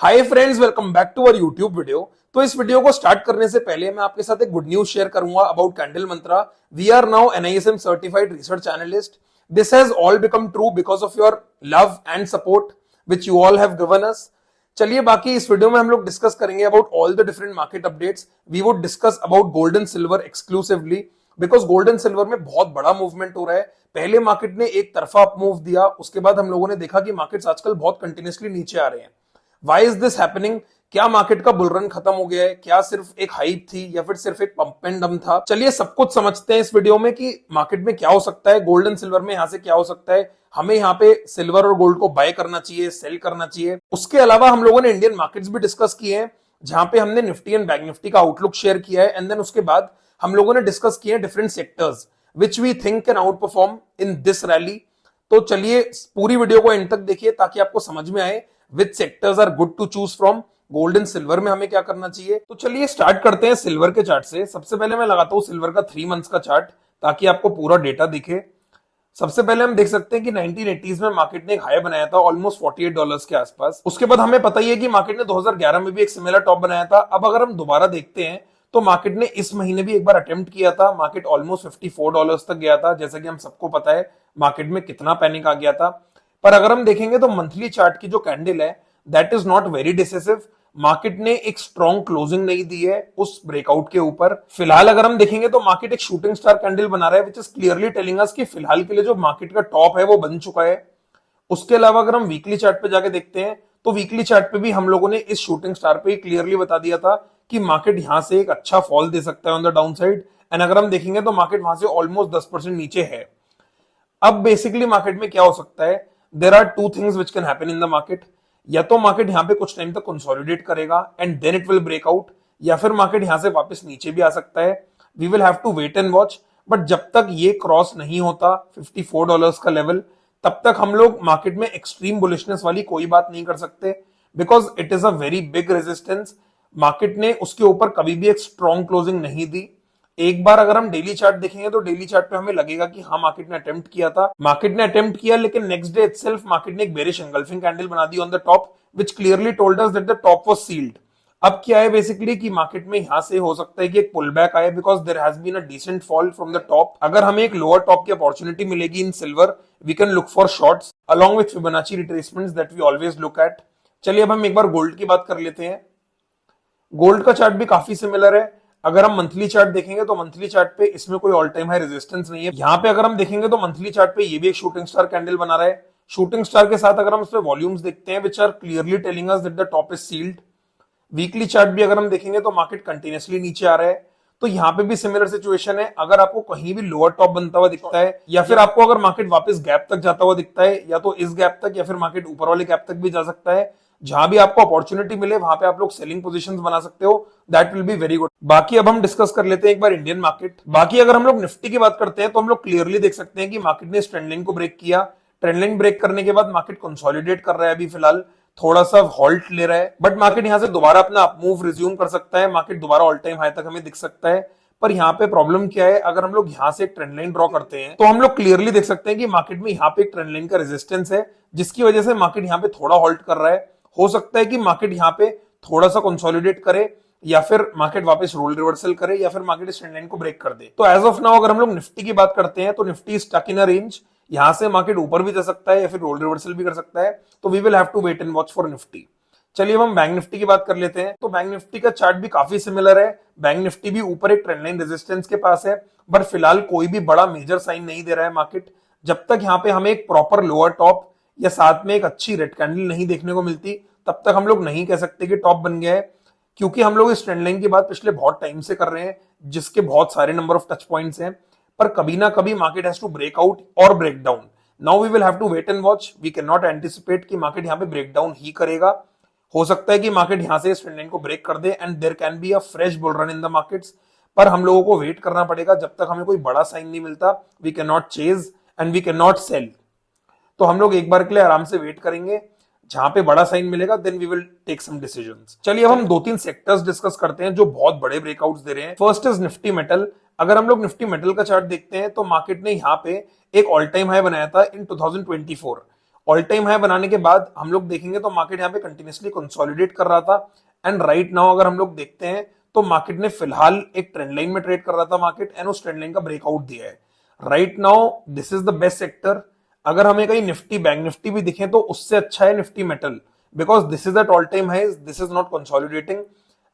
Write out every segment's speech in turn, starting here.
Hi friends, welcome back to our YouTube video. तो इस video को स्टार्ट करने से पहले मैं आपके साथ एक गुड न्यूज शेयर करूंगा about Candle Mantra. We are now NISM certified research analyst. This has all become true because of your love and support which you all have given us. चलिए, बाकी इस वीडियो में हम लोग discuss करेंगे about all the different market updates. We would discuss about gold and silver exclusively because gold and silver में बहुत बड़ा मूवमेंट हो रहा है। पहले मार्केट ने एक तरफा अप मूव दिया, उसके बाद हम लोगों ने देखा कि मार्केट्स आजकल बहुत कंटिन्यूसली नीचे आ रहे हैं। Why is this happening? क्या मार्केट का बुल रन खत्म हो गया है? क्या सिर्फ एक हाइप थी या फिर सिर्फ एक पंप एंड डम था? चलिए सब कुछ समझते हैं इस वीडियो में कि मार्केट में क्या हो सकता है, गोल्ड एंड सिल्वर में यहां से क्या हो सकता है, हमें यहाँ पे सिल्वर और गोल्ड को बाय करना चाहिए, सेल करना चाहिए। उसके अलावा हम लोगों ने इंडियन मार्केट्स भी डिस्कस किए हैं, जहां पे हमने निफ्टी एंड बैंक निफ्टी का आउटलुक शेयर किया है। एंड देन उसके बाद हम लोगों ने डिस्कस किए हैं different sectors which we think can outperform in this rally. तो चलिए पूरी वीडियो को एंड तक देखिए ताकि आपको समझ में आए which sectors are good to choose from. Gold and silver में हमें क्या करना चाहिए। तो चलिए स्टार्ट करते हैं सिल्वर के चार्ट से। सबसे पहले मैं लगाता हूं सिल्वर का 3 मंथ्स का चार्ट ताकि आपको पूरा डेटा दिखे। सबसे पहले हम देख सकते हैं कि 1980s में मार्केट ने एक हाई बनाया था ऑलमोस्ट $48 के आसपास। उसके बाद हमें पता ही है कि मार्केट ने 2011 में भी एक सिमिलर टॉप बनाया था। अब अगर हम दोबारा देखते हैं तो मार्केट ने इस महीने भी एक बार अटेम्प्ट किया था। मार्केट ऑलमोस्ट $54 तक गया था। जैसा कि हम सबको पता है मार्केट में कितना पैनिक आ गया था। पर अगर हम देखेंगे तो मंथली चार्ट की जो कैंडल है that is not very decisive. Market ने एक स्ट्रॉन्ग क्लोजिंग नहीं दी है उस ब्रेकआउट के ऊपर। फिलहाल अगर हम देखेंगे तो मार्केट एक शूटिंग स्टार कैंडल बना रहा है विच इज क्लियरली टेलिंग अस कि फिलहाल के लिए जो मार्केट का टॉप है वो बन चुका है। उसके अलावा अगर हम वीकली चार्ट पे जाके देखते हैं तो वीकली चार्ट पे भी हम लोगों ने इस शूटिंग स्टार पे क्लियरली बता दिया था कि मार्केट यहां से एक अच्छा फॉल दे सकता है on the down side. And अगर हम देखेंगे तो मार्केट वहां से ऑलमोस्ट 10% नीचे है। अब बेसिकली मार्केट में क्या हो सकता है, there are two things which can happen in the market. या तो मार्केट यहां पे कुछ टाइम तक कंसोलिडेट करेगा and then it will break out, या फिर मार्केट यहां से वापस नीचे भी आ सकता है। We will have to wait and watch. But जब तक ये क्रॉस नहीं होता $54 का लेवल, तब तक हम लोग मार्केट में एक्सट्रीम बुलिशनेस वाली कोई बात नहीं कर सकते because it is a very big resistance. Market ने उसके ऊपर कभी भी एक स्ट्रॉन्ग क्लोजिंग नहीं दी। एक बार अगर हम डेली चार्ट देखेंगे तो डेली चार्ट पे हमें लगेगा कि हाँ मार्केट ने अटेम्प्ट किया था, मार्केट ने अटेम्प्ट किया, लेकिन नेक्स्ट डे इटसेल्फ मार्केट ने एक बेरिश एंगल्फिंग कैंडल बना दी on the top which clearly told us that the top was sealed. अब क्या है बेसिकली कि मार्केट में यहां से हो सकता है कि एक पुल बैक आए because there has been a decent fall from the top. अगर हमें एक लोअर टॉप की अपॉर्चुनिटी मिलेगी in silver, we can look for shorts along with Fibonacci retracements that we always look at. चलिए अब हम एक बार गोल्ड की बात कर लेते हैं। गोल्ड का चार्ट भी काफी सिमिलर है। अगर हम मंथली चार्ट देखेंगे तो मंथली चार्ट पे इसमें कोई ऑल टाइम हाई रेजिस्टेंस नहीं है। यहाँ पे अगर हम देखेंगे तो मंथली चार्ट पे ये भी एक शूटिंग स्टार कैंडल बना रहा है। शूटिंग स्टार के साथ अगर हम इसमें वॉल्यूम्स देखते हैं which are clearly telling us that the top is sealed. Weekly chart भी अगर हम देखेंगे तो मार्केट कंटिन्यूसली नीचे आ रहा है। तो यहाँ पे भी सिमिलर सिचुएशन है। अगर आपको कहीं भी लोअर टॉप बनता हुआ दिखता है या फिर आपको अगर मार्केट वापस गैप तक जाता हुआ दिखता है, या तो इस गैप तक या फिर मार्केट ऊपर वाले गैप तक भी जा सकता है, जहां भी आपको अपॉर्चुनिटी मिले वहां पे आप लोग सेलिंग पोजीशंस बना सकते हो। That will be very good. बाकी अब हम डिस्कस कर लेते हैं एक बार इंडियन मार्केट। बाकी अगर हम लोग निफ्टी की बात करते हैं तो हम लोग क्लियरली देख सकते हैं कि मार्केट ने इस ट्रेंड लाइन को ब्रेक किया। ट्रेंड लाइन ब्रेक करने के बाद मार्केट कंसोलिडेट कर रहा है, अभी फिलहाल थोड़ा सा हॉल्ट ले रहा है। बट मार्केट यहां से दोबारा अपना अप मूव रिज्यूम कर सकता है। मार्केट दोबारा ऑल टाइम हाई तक हमें दिख सकता है। पर यहाँ पे प्रॉब्लम क्या है, अगर हम लोग यहां से एक ट्रेंड लाइन ड्रॉ करते हैं तो हम लोग क्लियरली देख सकते हैं कि मार्केट में यहाँ पे एक ट्रेंड लाइन का रेजिस्टेंस है, जिसकी वजह से मार्केट यहाँ पे थोड़ा हॉल्ट कर रहा है। हो सकता है कि मार्केट यहाँ पे थोड़ा सा कंसोलिडेट करे, या फिर मार्केट वापस रोल रिवर्सल करे, या फिर मार्केट इस ट्रेंड लाइन को ब्रेक कर दे। तो एज ऑफ नाउ अगर हम लोग निफ्टी की बात करते हैं तो Nifty stuck in a range. यहां से मार्केट ऊपर भी जा सकता है या फिर रोल रिवर्सल भी कर सकता है। तो we will have to wait and watch for Nifty. चलिए अब हम बैंक निफ्टी की बात कर लेते हैं। तो बैंक निफ्टी का चार्ट भी काफी सिमिलर है। बैंक निफ्टी भी ऊपर एक ट्रेंड लाइन रेजिस्टेंस के पास है, बट फिलहाल कोई भी बड़ा मेजर साइन नहीं दे रहा है मार्केट। जब तक यहाँ पे हमें एक प्रॉपर लोअर टॉप या साथ में एक अच्छी रेड कैंडल नहीं देखने को मिलती, तब तक हम लोग नहीं कह सकते कि टॉप बन गया है। क्योंकि हम लोग इस ट्रेंड लाइन की बात पिछले बहुत टाइम से कर रहे हैं, जिसके बहुत सारे नंबर ऑफ टच पॉइंट्स हैं। पर कभी ना कभी market has to break out और break down. Now we will have to wait and watch. We can not anticipate कि मार्केट यहाँ पे ब्रेक डाउन ही करेगा। हो सकता है कि मार्केट यहां से इस ट्रेंड लाइन को ब्रेक कर दे and there can be a fresh bull run in the markets. पर हम लोगों को वेट करना पड़ेगा जब तक हमें कोई बड़ा साइन नहीं मिलता। We can not chase and we can not sell. तो हम लोग एक बार के लिए आराम से वेट करेंगे, जहां पे बड़ा साइन मिलेगा then we will take some decisions. चलिए अब हम 2-3 सेक्टर्स डिस्कस करते हैं जो बहुत बड़े ब्रेकआउट्स दे रहे हैं। First is Nifty metal. अगर हम लोग निफ्टी मेटल का चार्ट देखते हैं तो मार्केट ने यहाँ पे एक ऑल टाइम हाई बनाया था इन 2024, ऑल टाइम हाई बनाने के बाद हम लोग देखेंगे तो मार्केट यहाँ पे कंटिन्यूसली कंसोलिडेट कर रहा था एंड राइट नाउ अगर हम लोग देखते हैं तो मार्केट ने फिलहाल एक ट्रेंड लाइन में ट्रेड कर रहा था मार्केट एंड उस ट्रेंड लाइन का ब्रेकआउट दिया है। Right now this is the best sector. अगर हमें कहीं निफ्टी बैंक निफ्टी भी दिखे तो उससे अच्छा है Nifty metal, because this is at all time highs, this is not consolidating.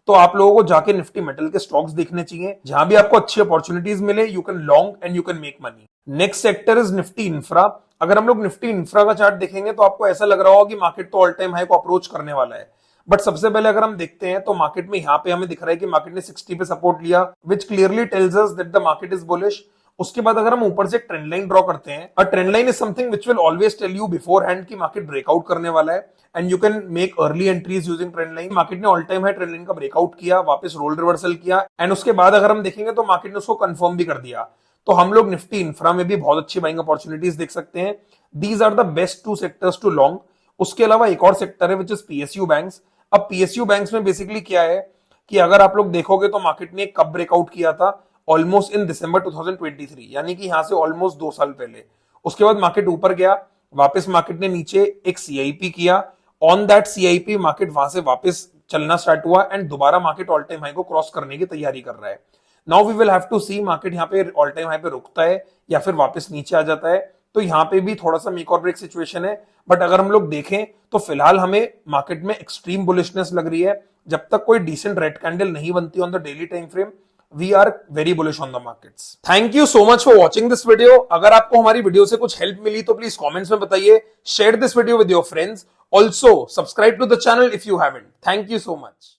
तो आप लोगों को जाके निफ्टी मेटल के स्टॉक्स देखने चाहिए, जहां भी आपको अच्छी अपॉर्चुनिटीज मिले you can long and you can make money. Next sector is Nifty infra. अगर हम लोग निफ्टी इंफ्रा का चार्ट देखेंगे तो आपको ऐसा लग रहा होगा कि मार्केट तो ऑल टाइम हाई को अप्रोच करने वाला है, बट सबसे पहले अगर हम देखते हैं तो मार्केट में यहाँ पे हमें दिख रहा है कि मार्केट ने 60 पे सपोर्ट लिया, विच clearly tells us that the market is bullish. उसके बाद अगर हम ऊपर से एक ट्रेंड लाइन ड्रॉ करते हैं, a trend line is something which will always tell you beforehand कि मार्केट ब्रेकआउट करने वाला है and you can make early entries using trend line. Market ने all time high trend line का breakout किया, वापस रोल रिवर्सल किया and उसके बाद अगर हम देखेंगे तो मार्केट ने उसको कंफर्म भी कर दिया। तो हम लोग निफ्टी इंफ्रा में भी बहुत अच्छी बाइंग अपॉर्चुनिटीज देख सकते हैं। These are the best two sectors to long. उसके अलावा एक और सेक्टर है विच इज पीएसयू बैंक्स। अब पीएसयू बैंक्स में बेसिकली क्या है कि अगर आप लोग देखोगे तो मार्केट ने कब ब्रेकआउट किया था, ऑलमोस्ट इन दिसंबर 2023, यानी कि यहां से ऑलमोस्ट 2 साल पहले। उसके बाद मार्केट ऊपर गया, वापस मार्केट ने नीचे एक सीआईपी किया, ऑन दैट सीआईपी मार्केट वहां से वापस चलना स्टार्ट हुआ एंड दोबारा मार्केट ऑल टाइम हाई को क्रॉस करने की तैयारी कर रहा है। Now we will have to see market यहाँ पे ऑल टाइम हाई पे रुकता है या फिर वापस नीचे आ जाता है। तो यहाँ पे भी थोड़ा सा मेक और ब्रेक सिचुएशन है, बट अगर हम लोग देखें तो फिलहाल हमें मार्केट में एक्सट्रीम बुलिशनेस लग रही है। जब तक कोई डिसेंट रेड कैंडल नहीं बनती on the daily time frame, we are very bullish on the markets. Thank you so much for watching this video. अगर आपको हमारी वीडियो से कुछ हेल्प मिली तो प्लीज कमेंट्स में बताइए, share this video with your friends, also subscribe to the channel if you haven't. Thank you so much.